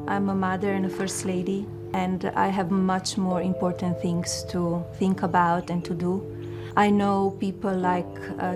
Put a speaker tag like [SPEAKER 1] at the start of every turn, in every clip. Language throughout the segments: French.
[SPEAKER 1] I'm a mother and a first lady, and I have much more important things to think about and to do. I know people like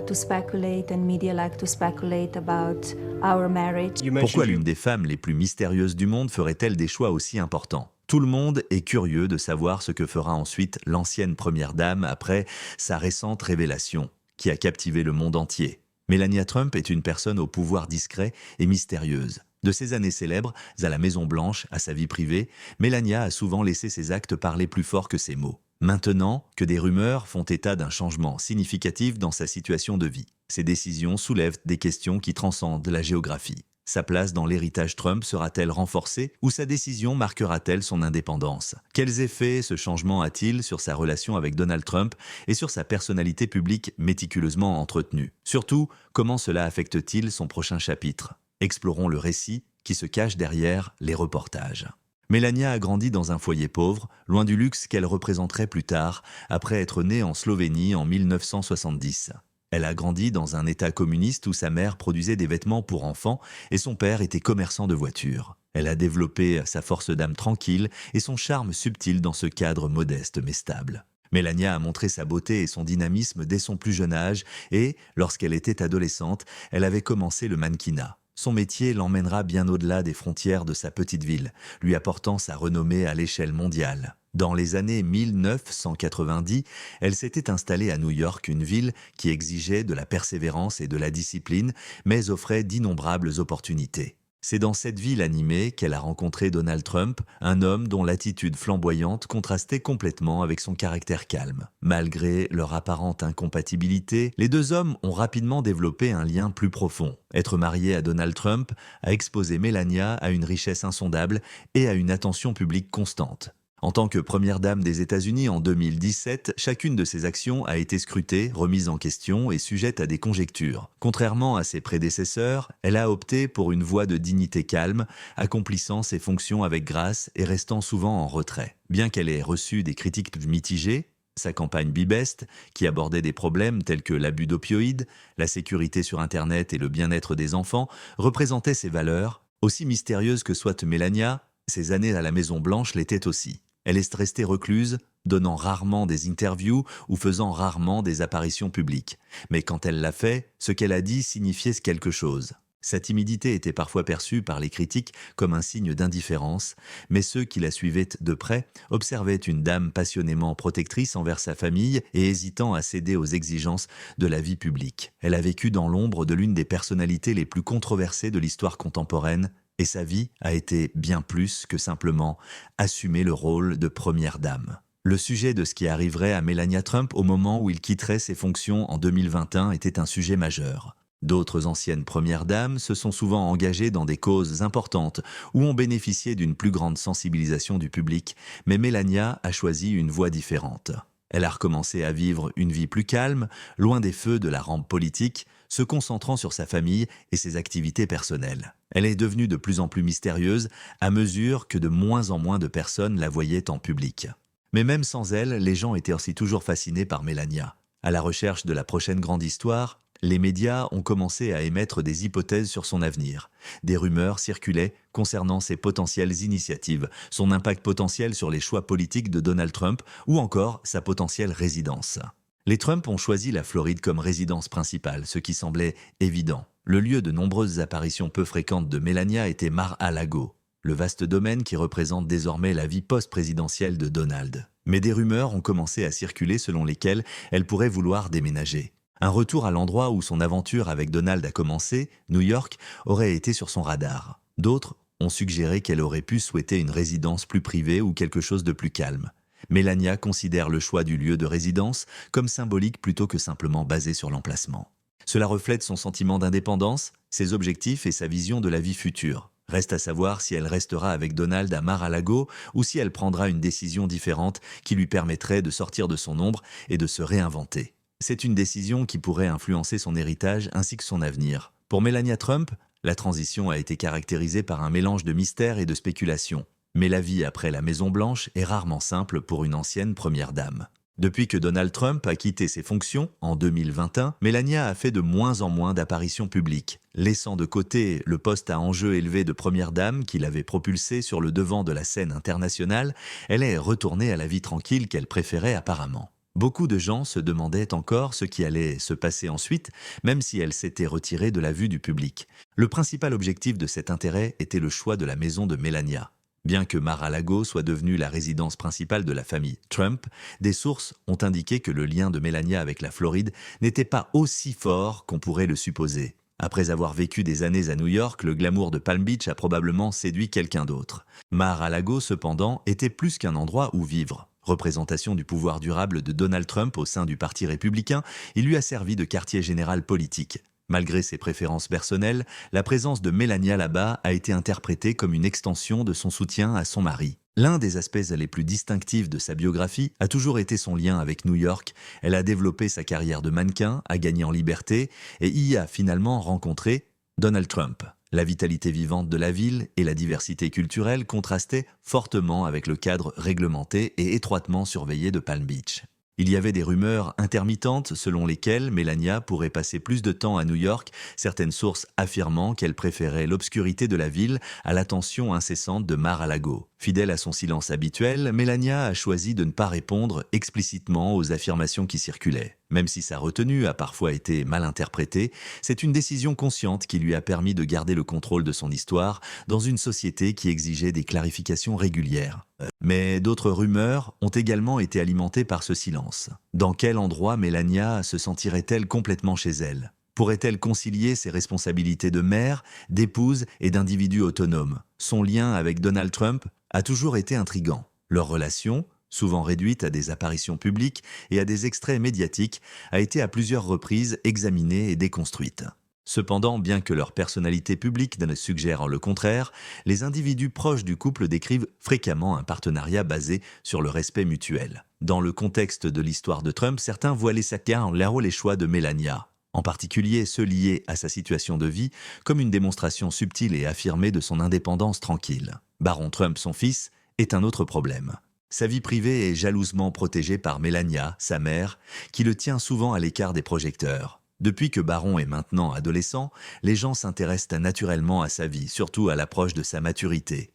[SPEAKER 1] to speculate and media like to speculate about our marriage.
[SPEAKER 2] Pourquoi l'une des femmes les plus mystérieuses du monde ferait-elle des choix aussi importants? Tout le monde est curieux de savoir ce que fera ensuite l'ancienne première dame après sa récente révélation, qui a captivé le monde entier. Melania Trump est une personne au pouvoir discret et mystérieuse. De ses années célèbres à la Maison-Blanche, à sa vie privée, Melania a souvent laissé ses actes parler plus fort que ses mots. Maintenant que des rumeurs font état d'un changement significatif dans sa situation de vie, ses décisions soulèvent des questions qui transcendent la géographie. Sa place dans l'héritage Trump sera-t-elle renforcée ou sa décision marquera-t-elle son indépendance? Quels effets ce changement a-t-il sur sa relation avec Donald Trump et sur sa personnalité publique méticuleusement entretenue? Surtout, comment cela affecte-t-il son prochain chapitre? Explorons le récit qui se cache derrière les reportages. Melania a grandi dans un foyer pauvre, loin du luxe qu'elle représenterait plus tard, après être née en Slovénie en 1970. Elle a grandi dans un état communiste où sa mère produisait des vêtements pour enfants et son père était commerçant de voitures. Elle a développé sa force d'âme tranquille et son charme subtil dans ce cadre modeste mais stable. Melania a montré sa beauté et son dynamisme dès son plus jeune âge et, lorsqu'elle était adolescente, elle avait commencé le mannequinat. Son métier l'emmènera bien au-delà des frontières de sa petite ville, lui apportant sa renommée à l'échelle mondiale. Dans les années 1990, elle s'était installée à New York, une ville qui exigeait de la persévérance et de la discipline, mais offrait d'innombrables opportunités. C'est dans cette ville animée qu'elle a rencontré Donald Trump, un homme dont l'attitude flamboyante contrastait complètement avec son caractère calme. Malgré leur apparente incompatibilité, les deux hommes ont rapidement développé un lien plus profond. Être mariée à Donald Trump a exposé Melania à une richesse insondable et à une attention publique constante. En tant que première dame des États-Unis en 2017, chacune de ses actions a été scrutée, remise en question et sujette à des conjectures. Contrairement à ses prédécesseurs, elle a opté pour une voie de dignité calme, accomplissant ses fonctions avec grâce et restant souvent en retrait. Bien qu'elle ait reçu des critiques mitigées, sa campagne Be Best, qui abordait des problèmes tels que l'abus d'opioïdes, la sécurité sur Internet et le bien-être des enfants, représentait ses valeurs. Aussi mystérieuse que soit Melania, ses années à la Maison-Blanche l'étaient aussi. Elle est restée recluse, donnant rarement des interviews ou faisant rarement des apparitions publiques. Mais quand elle l'a fait, ce qu'elle a dit signifiait quelque chose. Sa timidité était parfois perçue par les critiques comme un signe d'indifférence, mais ceux qui la suivaient de près observaient une dame passionnément protectrice envers sa famille et hésitant à céder aux exigences de la vie publique. Elle a vécu dans l'ombre de l'une des personnalités les plus controversées de l'histoire contemporaine, et sa vie a été bien plus que simplement assumer le rôle de première dame. Le sujet de ce qui arriverait à Melania Trump au moment où il quitterait ses fonctions en 2021 était un sujet majeur. D'autres anciennes premières dames se sont souvent engagées dans des causes importantes ou ont bénéficié d'une plus grande sensibilisation du public, mais Melania a choisi une voie différente. Elle a recommencé à vivre une vie plus calme, loin des feux de la rampe politique, se concentrant sur sa famille et ses activités personnelles. Elle est devenue de plus en plus mystérieuse à mesure que de moins en moins de personnes la voyaient en public. Mais même sans elle, les gens étaient aussi toujours fascinés par Melania. À la recherche de la prochaine grande histoire, les médias ont commencé à émettre des hypothèses sur son avenir. Des rumeurs circulaient concernant ses potentielles initiatives, son impact potentiel sur les choix politiques de Donald Trump ou encore sa potentielle résidence. Les Trump ont choisi la Floride comme résidence principale, ce qui semblait évident. Le lieu de nombreuses apparitions peu fréquentes de Melania était Mar-a-Lago, le vaste domaine qui représente désormais la vie post-présidentielle de Donald. Mais des rumeurs ont commencé à circuler selon lesquelles elle pourrait vouloir déménager. Un retour à l'endroit où son aventure avec Donald a commencé, New York, aurait été sur son radar. D'autres ont suggéré qu'elle aurait pu souhaiter une résidence plus privée ou quelque chose de plus calme. Melania considère le choix du lieu de résidence comme symbolique plutôt que simplement basé sur l'emplacement. Cela reflète son sentiment d'indépendance, ses objectifs et sa vision de la vie future. Reste à savoir si elle restera avec Donald à Mar-a-Lago ou si elle prendra une décision différente qui lui permettrait de sortir de son ombre et de se réinventer. C'est une décision qui pourrait influencer son héritage ainsi que son avenir. Pour Melania Trump, la transition a été caractérisée par un mélange de mystère et de spéculation. Mais la vie après la Maison-Blanche est rarement simple pour une ancienne première dame. Depuis que Donald Trump a quitté ses fonctions, en 2021, Melania a fait de moins en moins d'apparitions publiques, laissant de côté le poste à enjeu élevé de première dame qui l'avait propulsée sur le devant de la scène internationale. Elle est retournée à la vie tranquille qu'elle préférait apparemment. Beaucoup de gens se demandaient encore ce qui allait se passer ensuite, même si elle s'était retirée de la vue du public. Le principal objectif de cet intérêt était le choix de la maison de Melania. Bien que Mar-a-Lago soit devenue la résidence principale de la famille Trump, des sources ont indiqué que le lien de Melania avec la Floride n'était pas aussi fort qu'on pourrait le supposer. Après avoir vécu des années à New York, le glamour de Palm Beach a probablement séduit quelqu'un d'autre. Mar-a-Lago, cependant, était plus qu'un endroit où vivre. Représentation du pouvoir durable de Donald Trump au sein du Parti républicain, il lui a servi de quartier général politique. Malgré ses préférences personnelles, la présence de Melania là-bas a été interprétée comme une extension de son soutien à son mari. L'un des aspects les plus distinctifs de sa biographie a toujours été son lien avec New York. Elle a développé sa carrière de mannequin, a gagné en liberté et y a finalement rencontré Donald Trump. La vitalité vivante de la ville et la diversité culturelle contrastaient fortement avec le cadre réglementé et étroitement surveillé de Palm Beach. Il y avait des rumeurs intermittentes selon lesquelles Melania pourrait passer plus de temps à New York, certaines sources affirmant qu'elle préférait l'obscurité de la ville à l'attention incessante de Mar-a-Lago. Fidèle à son silence habituel, Melania a choisi de ne pas répondre explicitement aux affirmations qui circulaient. Même si sa retenue a parfois été mal interprétée, c'est une décision consciente qui lui a permis de garder le contrôle de son histoire dans une société qui exigeait des clarifications régulières. Mais d'autres rumeurs ont également été alimentées par ce silence. Dans quel endroit Melania se sentirait-elle complètement chez elle ? Pourrait-elle concilier ses responsabilités de mère, d'épouse et d'individu autonome ? Son lien avec Donald Trump a toujours été intrigant. Leur relation, souvent réduite à des apparitions publiques et à des extraits médiatiques, a été à plusieurs reprises examinée et déconstruite. Cependant, bien que leur personnalité publique ne suggère le contraire, les individus proches du couple décrivent fréquemment un partenariat basé sur le respect mutuel. Dans le contexte de l'histoire de Trump, certains voient les les choix de Melania, en particulier ceux liés à sa situation de vie, comme une démonstration subtile et affirmée de son indépendance tranquille. Baron Trump, son fils, est un autre problème. Sa vie privée est jalousement protégée par Melania, sa mère, qui le tient souvent à l'écart des projecteurs. Depuis que Baron est maintenant adolescent, les gens s'intéressent naturellement à sa vie, surtout à l'approche de sa maturité.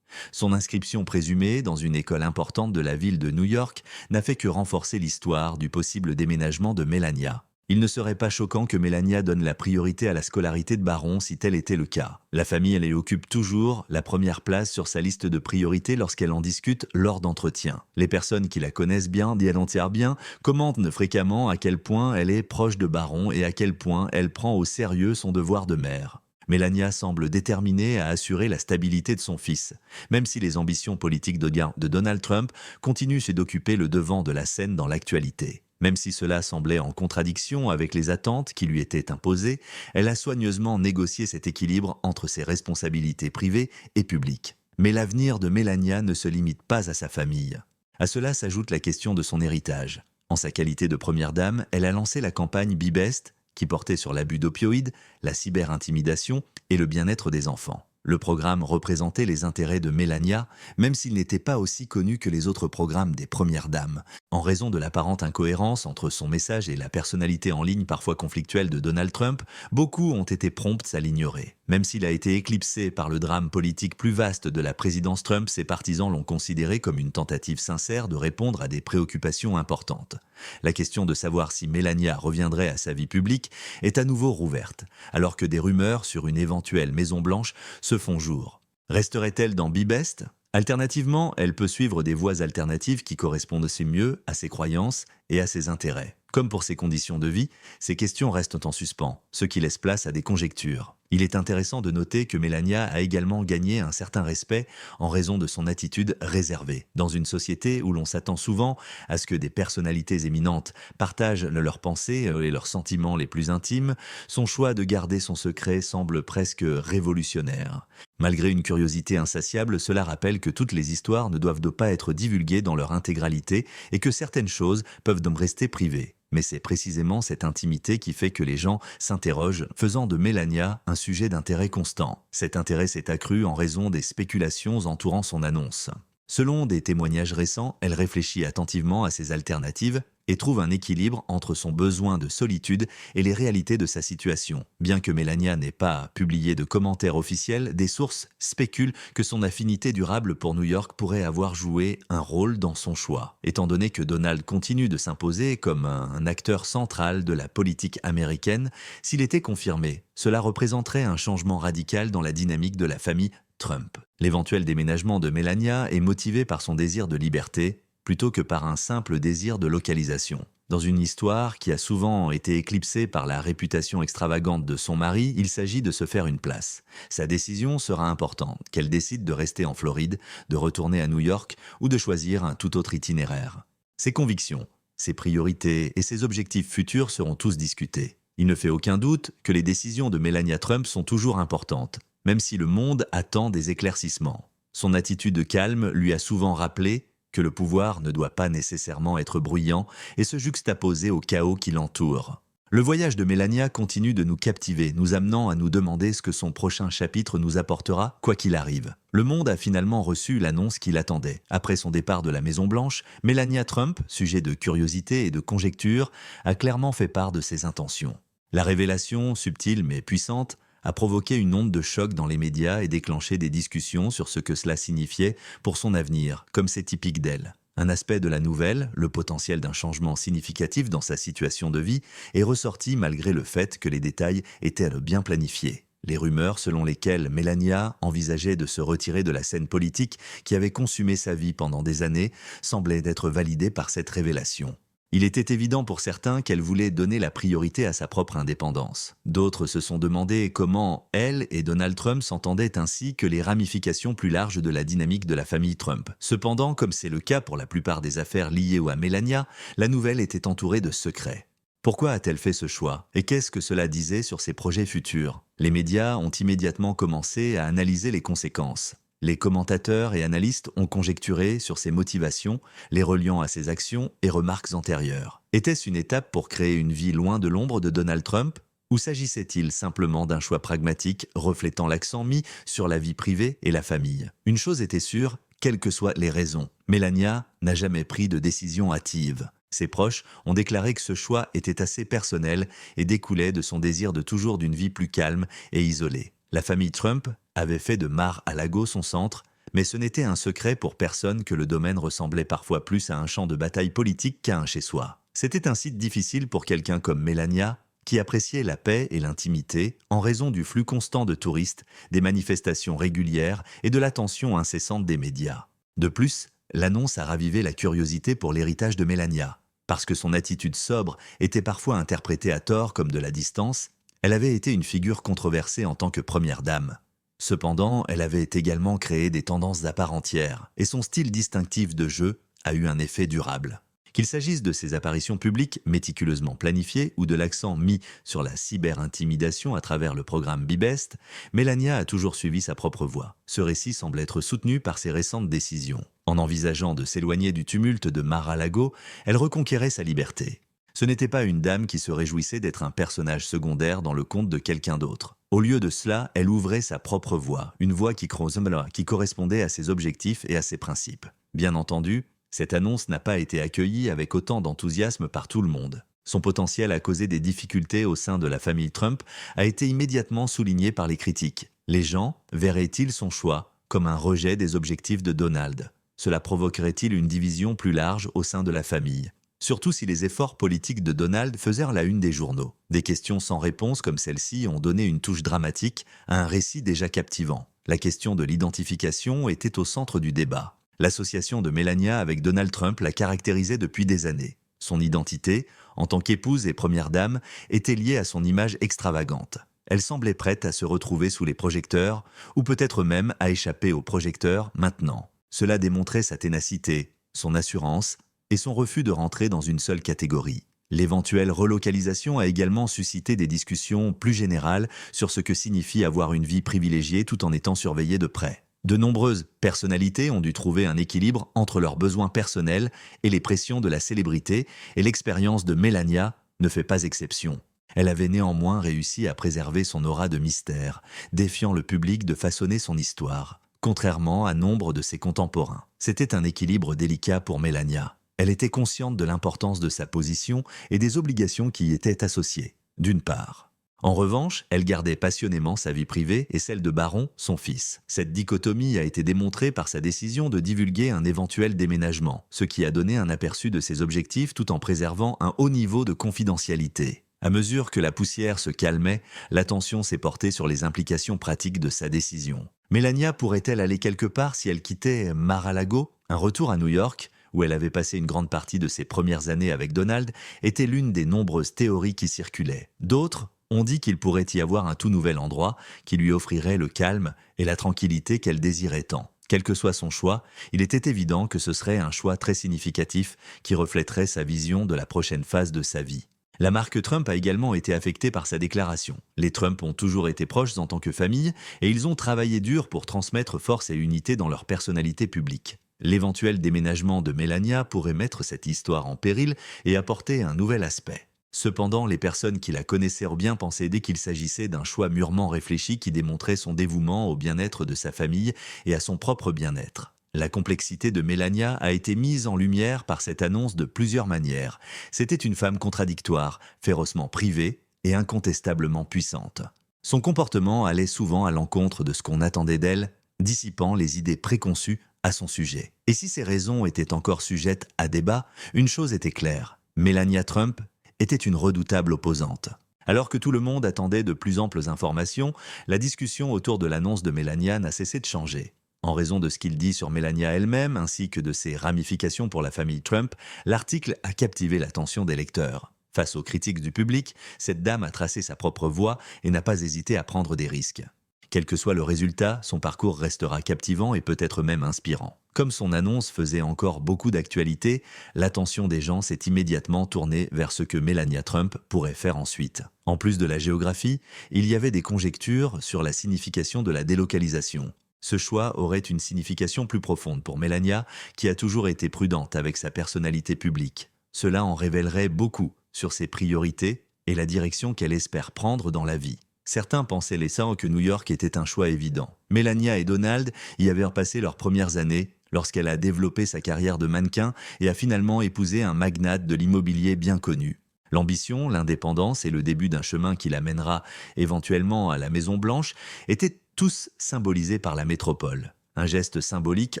[SPEAKER 2] Son inscription présumée dans une école importante de la ville de New York n'a fait que renforcer l'histoire du possible déménagement de Melania. Il ne serait pas choquant que Melania donne la priorité à la scolarité de Baron si tel était le cas. La famille, elle occupe toujours la première place sur sa liste de priorités lorsqu'elle en discute lors d'entretiens. Les personnes qui la connaissent bien, bien, commentent fréquemment à quel point elle est proche de Baron et à quel point elle prend au sérieux son devoir de mère. Melania semble déterminée à assurer la stabilité de son fils, même si les ambitions politiques de Donald Trump continuent d'occuper le devant de la scène dans l'actualité. Même si cela semblait en contradiction avec les attentes qui lui étaient imposées, elle a soigneusement négocié cet équilibre entre ses responsabilités privées et publiques. Mais l'avenir de Melania ne se limite pas à sa famille. À cela s'ajoute la question de son héritage. En sa qualité de première dame, elle a lancé la campagne Be Best, qui portait sur l'abus d'opioïdes, la cyberintimidation et le bien-être des enfants. Le programme représentait les intérêts de Melania, même s'il n'était pas aussi connu que les autres programmes des premières dames. En raison de l'apparente incohérence entre son message et la personnalité en ligne parfois conflictuelle de Donald Trump, beaucoup ont été prompts à l'ignorer. Même s'il a été éclipsé par le drame politique plus vaste de la présidence Trump, ses partisans l'ont considéré comme une tentative sincère de répondre à des préoccupations importantes. La question de savoir si Melania reviendrait à sa vie publique est à nouveau rouverte, alors que des rumeurs sur une éventuelle Maison-Blanche se font jour. Resterait-elle dans Be Best ? Alternativement, elle peut suivre des voies alternatives qui correspondent aussi mieux à ses croyances et à ses intérêts. Comme pour ses conditions de vie, ces questions restent en suspens, ce qui laisse place à des conjectures. Il est intéressant de noter que Melania a également gagné un certain respect en raison de son attitude réservée. Dans une société où l'on s'attend souvent à ce que des personnalités éminentes partagent leurs pensées et leurs sentiments les plus intimes, son choix de garder son secret semble presque révolutionnaire. Malgré une curiosité insatiable, cela rappelle que toutes les histoires ne doivent pas être divulguées dans leur intégralité et que certaines choses peuvent donc rester privées. Mais c'est précisément cette intimité qui fait que les gens s'interrogent, faisant de Melania un sujet d'intérêt constant. Cet intérêt s'est accru en raison des spéculations entourant son annonce. Selon des témoignages récents, elle réfléchit attentivement à ses alternatives et trouve un équilibre entre son besoin de solitude et les réalités de sa situation. Bien que Melania n'ait pas publié de commentaires officiels, des sources spéculent que son affinité durable pour New York pourrait avoir joué un rôle dans son choix, étant donné que Donald continue de s'imposer comme un acteur central de la politique américaine. S'il était confirmé, cela représenterait un changement radical dans la dynamique de la famille Trump. L'éventuel déménagement de Melania est motivé par son désir de liberté, plutôt que par un simple désir de localisation. Dans une histoire qui a souvent été éclipsée par la réputation extravagante de son mari, il s'agit de se faire une place. Sa décision sera importante, qu'elle décide de rester en Floride, de retourner à New York ou de choisir un tout autre itinéraire. Ses convictions, ses priorités et ses objectifs futurs seront tous discutés. Il ne fait aucun doute que les décisions de Melania Trump sont toujours importantes, même si le monde attend des éclaircissements. Son attitude calme lui a souvent rappelé que le pouvoir ne doit pas nécessairement être bruyant et se juxtaposer au chaos qui l'entoure. Le voyage de Melania continue de nous captiver, nous amenant à nous demander ce que son prochain chapitre nous apportera, quoi qu'il arrive. Le monde a finalement reçu l'annonce qu'il attendait. Après son départ de la Maison-Blanche, Melania Trump, sujet de curiosité et de conjecture, a clairement fait part de ses intentions. La révélation, subtile mais puissante, a provoqué une onde de choc dans les médias et déclenché des discussions sur ce que cela signifiait pour son avenir, comme c'est typique d'elle. Un aspect de la nouvelle, le potentiel d'un changement significatif dans sa situation de vie, est ressorti malgré le fait que les détails étaient bien planifiés. Les rumeurs selon lesquelles Melania envisageait de se retirer de la scène politique qui avait consumé sa vie pendant des années semblaient être validées par cette révélation. Il était évident pour certains qu'elle voulait donner la priorité à sa propre indépendance. D'autres se sont demandé comment elle et Donald Trump s'entendaient ainsi que les ramifications plus larges de la dynamique de la famille Trump. Cependant, comme c'est le cas pour la plupart des affaires liées à Melania, la nouvelle était entourée de secrets. Pourquoi a-t-elle fait ce choix? Et qu'est-ce que cela disait sur ses projets futurs? Les médias ont immédiatement commencé à analyser les conséquences. Les commentateurs et analystes ont conjecturé sur ses motivations, les reliant à ses actions et remarques antérieures. Était-ce une étape pour créer une vie loin de l'ombre de Donald Trump? Ou s'agissait-il simplement d'un choix pragmatique reflétant l'accent mis sur la vie privée et la famille? Une chose était sûre, quelles que soient les raisons, Melania n'a jamais pris de décision hâtive. Ses proches ont déclaré que ce choix était assez personnel et découlait de son désir de toujours d'une vie plus calme et isolée. La famille Trump avait fait de Mar-a-Lago son centre, mais ce n'était un secret pour personne que le domaine ressemblait parfois plus à un champ de bataille politique qu'à un chez-soi. C'était un site difficile pour quelqu'un comme Melania, qui appréciait la paix et l'intimité en raison du flux constant de touristes, des manifestations régulières et de l'attention incessante des médias. De plus, l'annonce a ravivé la curiosité pour l'héritage de Melania. Parce que son attitude sobre était parfois interprétée à tort comme de la distance, elle avait été une figure controversée en tant que première dame. Cependant, elle avait également créé des tendances à part entière, et son style distinctif de jeu a eu un effet durable. Qu'il s'agisse de ses apparitions publiques méticuleusement planifiées ou de l'accent mis sur la cyber-intimidation à travers le programme Be Best, Melania a toujours suivi sa propre voie. Ce récit semble être soutenu par ses récentes décisions. En envisageant de s'éloigner du tumulte de Mar-a-Lago, elle reconquérait sa liberté. Ce n'était pas une dame qui se réjouissait d'être un personnage secondaire dans le conte de quelqu'un d'autre. Au lieu de cela, elle ouvrait sa propre voie, une voie qui correspondait à ses objectifs et à ses principes. Bien entendu, cette annonce n'a pas été accueillie avec autant d'enthousiasme par tout le monde. Son potentiel à causer des difficultés au sein de la famille Trump a été immédiatement souligné par les critiques. Les gens verraient-ils son choix comme un rejet des objectifs de Donald? Cela provoquerait-il une division plus large au sein de la famille? Surtout si les efforts politiques de Donald faisaient la une des journaux. Des questions sans réponse comme celle-ci ont donné une touche dramatique à un récit déjà captivant. La question de l'identification était au centre du débat. L'association de Melania avec Donald Trump la caractérisait depuis des années. Son identité, en tant qu'épouse et première dame, était liée à son image extravagante. Elle semblait prête à se retrouver sous les projecteurs, ou peut-être même à échapper aux projecteurs maintenant. Cela démontrait sa ténacité, son assurance, et son refus de rentrer dans une seule catégorie. L'éventuelle relocalisation a également suscité des discussions plus générales sur ce que signifie avoir une vie privilégiée tout en étant surveillé de près. De nombreuses personnalités ont dû trouver un équilibre entre leurs besoins personnels et les pressions de la célébrité, et l'expérience de Melania ne fait pas exception. Elle avait néanmoins réussi à préserver son aura de mystère, défiant le public de façonner son histoire, contrairement à nombre de ses contemporains. C'était un équilibre délicat pour Melania. Elle était consciente de l'importance de sa position et des obligations qui y étaient associées, d'une part. En revanche, elle gardait passionnément sa vie privée et celle de Baron, son fils. Cette dichotomie a été démontrée par sa décision de divulguer un éventuel déménagement, ce qui a donné un aperçu de ses objectifs tout en préservant un haut niveau de confidentialité. À mesure que la poussière se calmait, l'attention s'est portée sur les implications pratiques de sa décision. Melania pourrait-elle aller quelque part si elle quittait Mar-a-Lago? Un retour à New York, où elle avait passé une grande partie de ses premières années avec Donald, était l'une des nombreuses théories qui circulaient. D'autres on dit qu'il pourrait y avoir un tout nouvel endroit qui lui offrirait le calme et la tranquillité qu'elle désirait tant. Quel que soit son choix, il était évident que ce serait un choix très significatif qui reflèterait sa vision de la prochaine phase de sa vie. La marque Trump a également été affectée par sa déclaration. Les Trump ont toujours été proches en tant que famille et ils ont travaillé dur pour transmettre force et unité dans leur personnalité publique. L'éventuel déménagement de Melania pourrait mettre cette histoire en péril et apporter un nouvel aspect. Cependant, les personnes qui la connaissaient bien pensaient dès qu'il s'agissait d'un choix mûrement réfléchi qui démontrait son dévouement au bien-être de sa famille et à son propre bien-être. La complexité de Melania a été mise en lumière par cette annonce de plusieurs manières. C'était une femme contradictoire, férocement privée et incontestablement puissante. Son comportement allait souvent à l'encontre de ce qu'on attendait d'elle, dissipant les idées préconçues à son sujet. Et si ces raisons étaient encore sujettes à débat, une chose était claire, Melania Trump était une redoutable opposante. Alors que tout le monde attendait de plus amples informations, la discussion autour de l'annonce de Melania n'a cessé de changer. En raison de ce qu'il dit sur Melania elle-même, ainsi que de ses ramifications pour la famille Trump, l'article a captivé l'attention des lecteurs. Face aux critiques du public, cette dame a tracé sa propre voie et n'a pas hésité à prendre des risques. Quel que soit le résultat, son parcours restera captivant et peut-être même inspirant. Comme son annonce faisait encore beaucoup d'actualité, l'attention des gens s'est immédiatement tournée vers ce que Melania Trump pourrait faire ensuite. En plus de la géographie, il y avait des conjectures sur la signification de la délocalisation. Ce choix aurait une signification plus profonde pour Melania, qui a toujours été prudente avec sa personnalité publique. Cela en révélerait beaucoup sur ses priorités et la direction qu'elle espère prendre dans la vie. Certains pensaient laissant que New York était un choix évident. Melania et Donald y avaient passé leurs premières années lorsqu'elle a développé sa carrière de mannequin et a finalement épousé un magnate de l'immobilier bien connu. L'ambition, l'indépendance et le début d'un chemin qui l'amènera éventuellement à la Maison-Blanche étaient tous symbolisés par la métropole. Un geste symbolique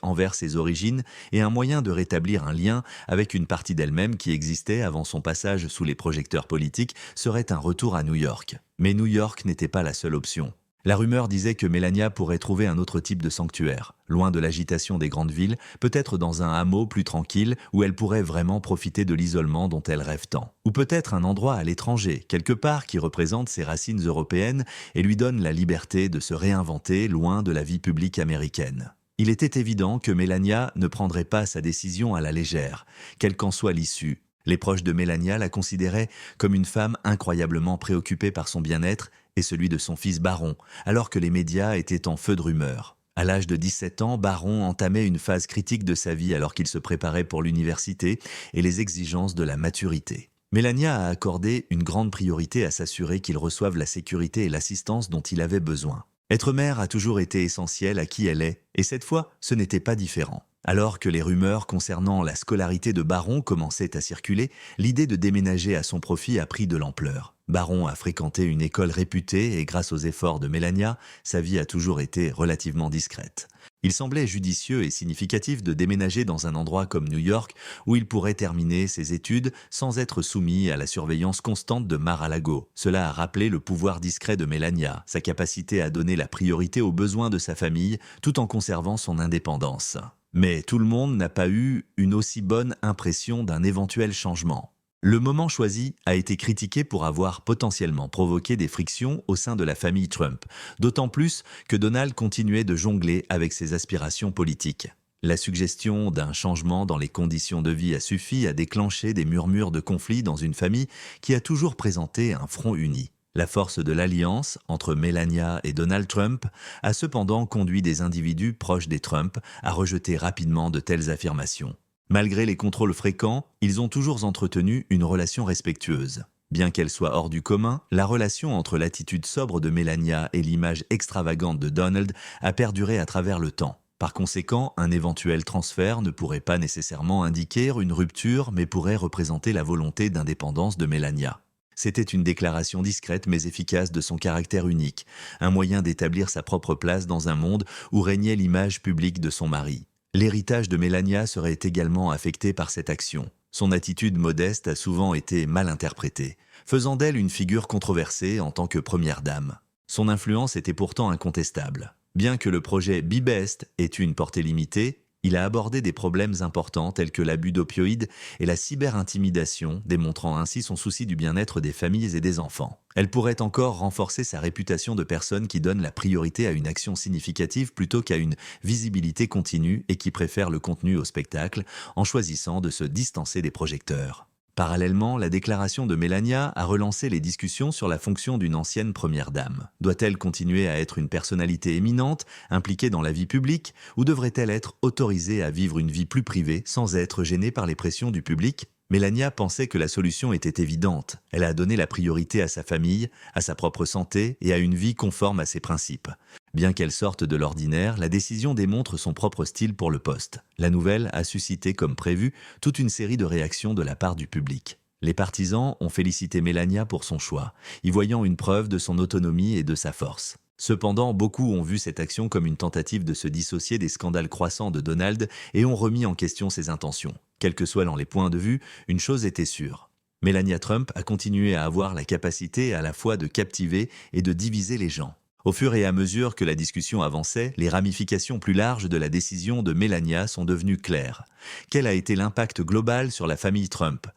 [SPEAKER 2] envers ses origines et un moyen de rétablir un lien avec une partie d'elle-même qui existait avant son passage sous les projecteurs politiques serait un retour à New York. Mais New York n'était pas la seule option. La rumeur disait que Melania pourrait trouver un autre type de sanctuaire, loin de l'agitation des grandes villes, peut-être dans un hameau plus tranquille où elle pourrait vraiment profiter de l'isolement dont elle rêve tant. Ou peut-être un endroit à l'étranger, quelque part qui représente ses racines européennes et lui donne la liberté de se réinventer loin de la vie publique américaine. Il était évident que Melania ne prendrait pas sa décision à la légère, quelle qu'en soit l'issue. Les proches de Melania la considéraient comme une femme incroyablement préoccupée par son bien-être et celui de son fils Baron, alors que les médias étaient en feu de rumeurs. À l'âge de 17 ans, Baron entamait une phase critique de sa vie alors qu'il se préparait pour l'université et les exigences de la maturité. Melania a accordé une grande priorité à s'assurer qu'il reçoive la sécurité et l'assistance dont il avait besoin. Être mère a toujours été essentiel à qui elle est, et cette fois, ce n'était pas différent. Alors que les rumeurs concernant la scolarité de Baron commençaient à circuler, l'idée de déménager à son profit a pris de l'ampleur. Baron a fréquenté une école réputée et grâce aux efforts de Melania, sa vie a toujours été relativement discrète. Il semblait judicieux et significatif de déménager dans un endroit comme New York où il pourrait terminer ses études sans être soumis à la surveillance constante de Mar-a-Lago. Cela a rappelé le pouvoir discret de Melania, sa capacité à donner la priorité aux besoins de sa famille tout en conservant son indépendance. Mais tout le monde n'a pas eu une aussi bonne impression d'un éventuel changement. Le moment choisi a été critiqué pour avoir potentiellement provoqué des frictions au sein de la famille Trump, d'autant plus que Donald continuait de jongler avec ses aspirations politiques. La suggestion d'un changement dans les conditions de vie a suffi à déclencher des murmures de conflit dans une famille qui a toujours présenté un front uni. La force de l'alliance entre Melania et Donald Trump a cependant conduit des individus proches des Trump à rejeter rapidement de telles affirmations. Malgré les contrôles fréquents, ils ont toujours entretenu une relation respectueuse. Bien qu'elle soit hors du commun, la relation entre l'attitude sobre de Melania et l'image extravagante de Donald a perduré à travers le temps. Par conséquent, un éventuel transfert ne pourrait pas nécessairement indiquer une rupture, mais pourrait représenter la volonté d'indépendance de Melania. C'était une déclaration discrète mais efficace de son caractère unique, un moyen d'établir sa propre place dans un monde où régnait l'image publique de son mari. L'héritage de Melania serait également affecté par cette action. Son attitude modeste a souvent été mal interprétée, faisant d'elle une figure controversée en tant que première dame. Son influence était pourtant incontestable. Bien que le projet Be Best ait eu une portée limitée, il a abordé des problèmes importants tels que l'abus d'opioïdes et la cyberintimidation, démontrant ainsi son souci du bien-être des familles et des enfants. Elle pourrait encore renforcer sa réputation de personne qui donne la priorité à une action significative plutôt qu'à une visibilité continue et qui préfère le contenu au spectacle en choisissant de se distancer des projecteurs. Parallèlement, la déclaration de Melania a relancé les discussions sur la fonction d'une ancienne première dame. Doit-elle continuer à être une personnalité éminente, impliquée dans la vie publique, ou devrait-elle être autorisée à vivre une vie plus privée sans être gênée par les pressions du public ? Melania pensait que la solution était évidente. Elle a donné la priorité à sa famille, à sa propre santé et à une vie conforme à ses principes. Bien qu'elle sorte de l'ordinaire, la décision démontre son propre style pour le poste. La nouvelle a suscité, comme prévu, toute une série de réactions de la part du public. Les partisans ont félicité Melania pour son choix, y voyant une preuve de son autonomie et de sa force. Cependant, beaucoup ont vu cette action comme une tentative de se dissocier des scandales croissants de Donald et ont remis en question ses intentions. Quels que soient les points de vue, une chose était sûre. Melania Trump a continué à avoir la capacité à la fois de captiver et de diviser les gens. Au fur et à mesure que la discussion avançait, les ramifications plus larges de la décision de Melania sont devenues claires. Quel a été l'impact global sur la famille Trump ?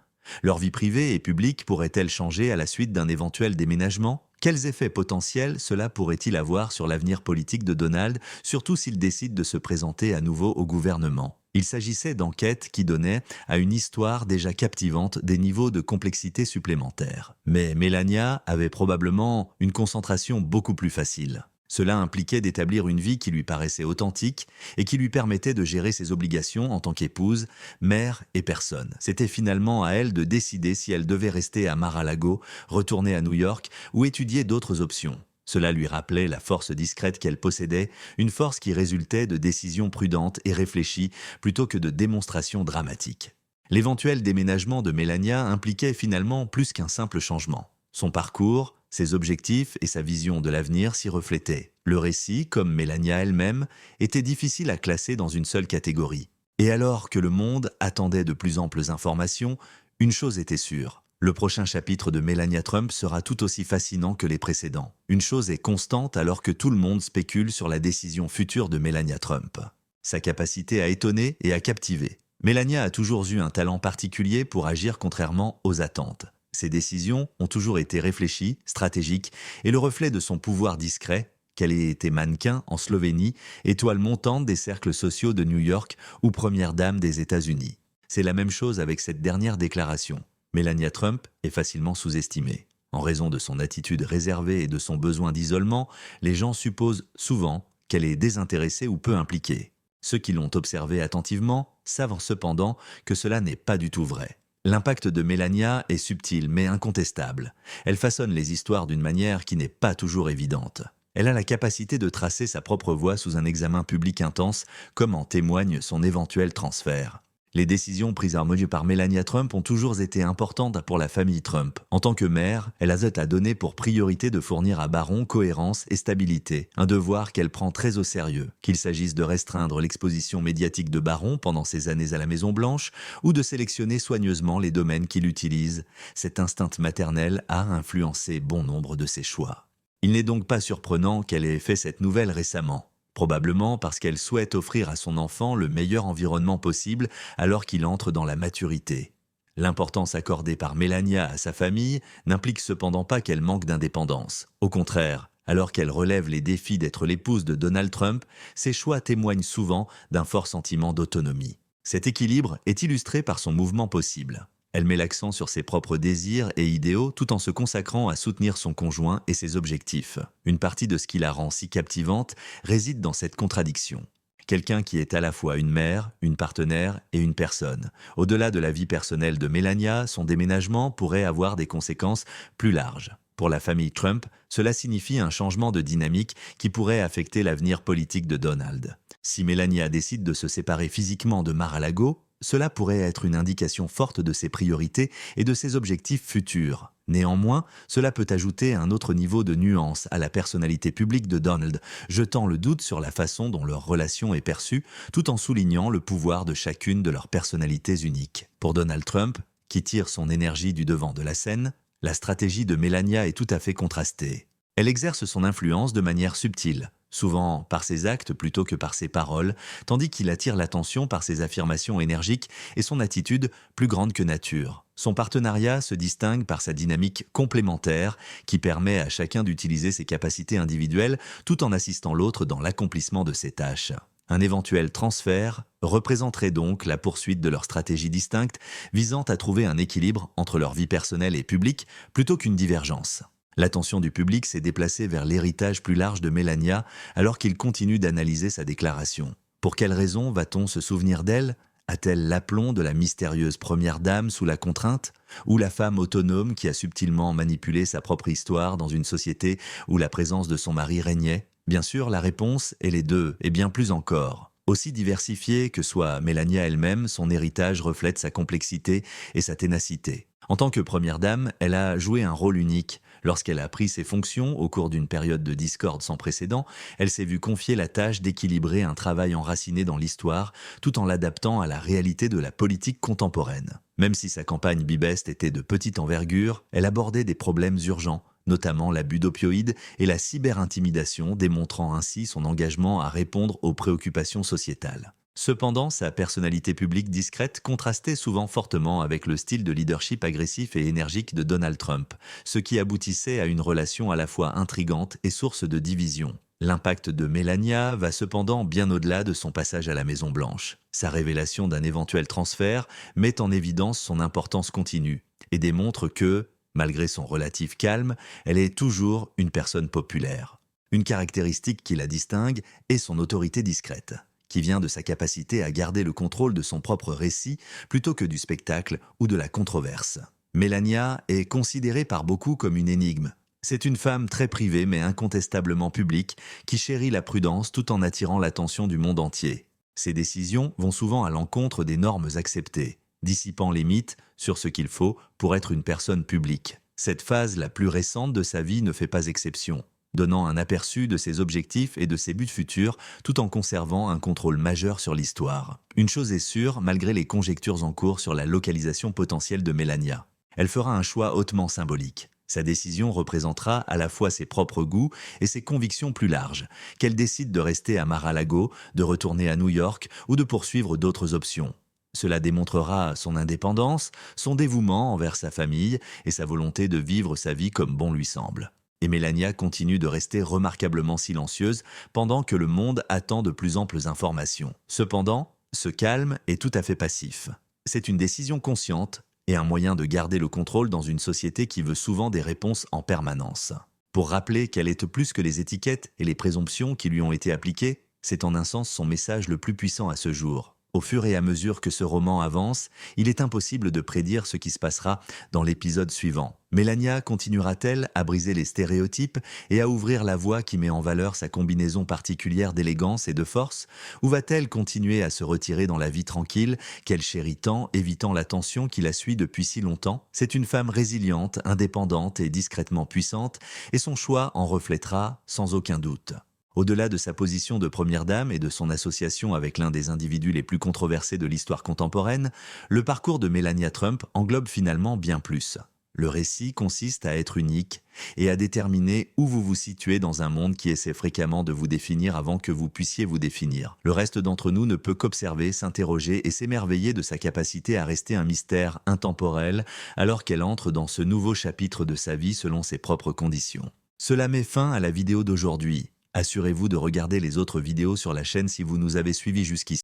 [SPEAKER 2] Leur vie privée et publique pourrait-elle changer à la suite d'un éventuel déménagement ? Quels effets potentiels cela pourrait-il avoir sur l'avenir politique de Donald, surtout s'il décide de se présenter à nouveau au gouvernement ? Il s'agissait d'enquêtes qui donnaient à une histoire déjà captivante des niveaux de complexité supplémentaires. Mais Melania avait probablement une concentration beaucoup plus facile. Cela impliquait d'établir une vie qui lui paraissait authentique et qui lui permettait de gérer ses obligations en tant qu'épouse, mère et personne. C'était finalement à elle de décider si elle devait rester à Mar-a-Lago, retourner à New York ou étudier d'autres options. Cela lui rappelait la force discrète qu'elle possédait, une force qui résultait de décisions prudentes et réfléchies plutôt que de démonstrations dramatiques. L'éventuel déménagement de Melania impliquait finalement plus qu'un simple changement. Son parcours, ses objectifs et sa vision de l'avenir s'y reflétaient. Le récit, comme Melania elle-même, était difficile à classer dans une seule catégorie. Et alors que le monde attendait de plus amples informations, une chose était sûre. Le prochain chapitre de Melania Trump sera tout aussi fascinant que les précédents. Une chose est constante alors que tout le monde spécule sur la décision future de Melania Trump. Sa capacité à étonner et à captiver. Melania a toujours eu un talent particulier pour agir contrairement aux attentes. Ses décisions ont toujours été réfléchies, stratégiques et le reflet de son pouvoir discret, qu'elle ait été mannequin en Slovénie, étoile montante des cercles sociaux de New York ou première dame des États-Unis. C'est la même chose avec cette dernière déclaration. Melania Trump est facilement sous-estimée. En raison de son attitude réservée et de son besoin d'isolement, les gens supposent souvent qu'elle est désintéressée ou peu impliquée. Ceux qui l'ont observée attentivement savent cependant que cela n'est pas du tout vrai. L'impact de Melania est subtil mais incontestable. Elle façonne les histoires d'une manière qui n'est pas toujours évidente. Elle a la capacité de tracer sa propre voie sous un examen public intense, comme en témoigne son éventuel transfert. Les décisions prises par Melania Trump ont toujours été importantes pour la famille Trump. En tant que mère, elle a donné pour priorité de fournir à Barron cohérence et stabilité, un devoir qu'elle prend très au sérieux. Qu'il s'agisse de restreindre l'exposition médiatique de Barron pendant ses années à la Maison-Blanche ou de sélectionner soigneusement les domaines qu'il utilise, cet instinct maternel a influencé bon nombre de ses choix. Il n'est donc pas surprenant qu'elle ait fait cette nouvelle récemment. Probablement parce qu'elle souhaite offrir à son enfant le meilleur environnement possible alors qu'il entre dans la maturité. L'importance accordée par Melania à sa famille n'implique cependant pas qu'elle manque d'indépendance. Au contraire, alors qu'elle relève les défis d'être l'épouse de Donald Trump, ses choix témoignent souvent d'un fort sentiment d'autonomie. Cet équilibre est illustré par son mouvement possible. Elle met l'accent sur ses propres désirs et idéaux tout en se consacrant à soutenir son conjoint et ses objectifs. Une partie de ce qui la rend si captivante réside dans cette contradiction. Quelqu'un qui est à la fois une mère, une partenaire et une personne. Au-delà de la vie personnelle de Melania, son déménagement pourrait avoir des conséquences plus larges. Pour la famille Trump, cela signifie un changement de dynamique qui pourrait affecter l'avenir politique de Donald. Si Melania décide de se séparer physiquement de Mar-a-Lago, cela pourrait être une indication forte de ses priorités et de ses objectifs futurs. Néanmoins, cela peut ajouter un autre niveau de nuance à la personnalité publique de Donald, jetant le doute sur la façon dont leur relation est perçue, tout en soulignant le pouvoir de chacune de leurs personnalités uniques. Pour Donald Trump, qui tire son énergie du devant de la scène, la stratégie de Melania est tout à fait contrastée. Elle exerce son influence de manière subtile, souvent par ses actes plutôt que par ses paroles, tandis qu'il attire l'attention par ses affirmations énergiques et son attitude plus grande que nature. Son partenariat se distingue par sa dynamique complémentaire qui permet à chacun d'utiliser ses capacités individuelles tout en assistant l'autre dans l'accomplissement de ses tâches. Un éventuel transfert représenterait donc la poursuite de leur stratégie distincte visant à trouver un équilibre entre leur vie personnelle et publique plutôt qu'une divergence. L'attention du public s'est déplacée vers l'héritage plus large de Melania alors qu'il continue d'analyser sa déclaration. Pour quelle raison va-t-on se souvenir d'elle ? A-t-elle l'aplomb de la mystérieuse première dame sous la contrainte ? Ou la femme autonome qui a subtilement manipulé sa propre histoire dans une société où la présence de son mari régnait ? Bien sûr, la réponse est les deux, et bien plus encore. Aussi diversifiée que soit Melania elle-même, son héritage reflète sa complexité et sa ténacité. En tant que première dame, elle a joué un rôle unique. Lorsqu'elle a pris ses fonctions au cours d'une période de discorde sans précédent, elle s'est vue confier la tâche d'équilibrer un travail enraciné dans l'histoire, tout en l'adaptant à la réalité de la politique contemporaine. Même si sa campagne Bibest était de petite envergure, elle abordait des problèmes urgents, notamment l'abus d'opioïdes et la cyberintimidation, démontrant ainsi son engagement à répondre aux préoccupations sociétales. Cependant, sa personnalité publique discrète contrastait souvent fortement avec le style de leadership agressif et énergique de Donald Trump, ce qui aboutissait à une relation à la fois intrigante et source de division. L'impact de Melania va cependant bien au-delà de son passage à la Maison-Blanche. Sa révélation d'un éventuel transfert met en évidence son importance continue et démontre que, malgré son relatif calme, elle est toujours une personne populaire. Une caractéristique qui la distingue est son autorité discrète, qui vient de sa capacité à garder le contrôle de son propre récit plutôt que du spectacle ou de la controverse. Melania est considérée par beaucoup comme une énigme. C'est une femme très privée mais incontestablement publique qui chérit la prudence tout en attirant l'attention du monde entier. Ses décisions vont souvent à l'encontre des normes acceptées, dissipant les mythes sur ce qu'il faut pour être une personne publique. Cette phase la plus récente de sa vie ne fait pas exception, donnant un aperçu de ses objectifs et de ses buts futurs tout en conservant un contrôle majeur sur l'histoire. Une chose est sûre, malgré les conjectures en cours sur la localisation potentielle de Melania. Elle fera un choix hautement symbolique. Sa décision représentera à la fois ses propres goûts et ses convictions plus larges, qu'elle décide de rester à Mar-a-Lago, de retourner à New York ou de poursuivre d'autres options. Cela démontrera son indépendance, son dévouement envers sa famille et sa volonté de vivre sa vie comme bon lui semble. Et Melania continue de rester remarquablement silencieuse pendant que le monde attend de plus amples informations. Cependant, ce calme est tout à fait passif. C'est une décision consciente et un moyen de garder le contrôle dans une société qui veut souvent des réponses en permanence. Pour rappeler qu'elle est plus que les étiquettes et les présomptions qui lui ont été appliquées, c'est en un sens son message le plus puissant à ce jour. Au fur et à mesure que ce roman avance, il est impossible de prédire ce qui se passera dans l'épisode suivant. Melania continuera-t-elle à briser les stéréotypes et à ouvrir la voie qui met en valeur sa combinaison particulière d'élégance et de force? Ou va-t-elle continuer à se retirer dans la vie tranquille qu'elle chérit tant, évitant la tension qui la suit depuis si longtemps? C'est une femme résiliente, indépendante et discrètement puissante, et son choix en reflètera sans aucun doute. Au-delà de sa position de première dame et de son association avec l'un des individus les plus controversés de l'histoire contemporaine, le parcours de Melania Trump englobe finalement bien plus. Le récit consiste à être unique et à déterminer où vous vous situez dans un monde qui essaie fréquemment de vous définir avant que vous puissiez vous définir. Le reste d'entre nous ne peut qu'observer, s'interroger et s'émerveiller de sa capacité à rester un mystère intemporel alors qu'elle entre dans ce nouveau chapitre de sa vie selon ses propres conditions. Cela met fin à la vidéo d'aujourd'hui. Assurez-vous de regarder les autres vidéos sur la chaîne si vous nous avez suivis jusqu'ici.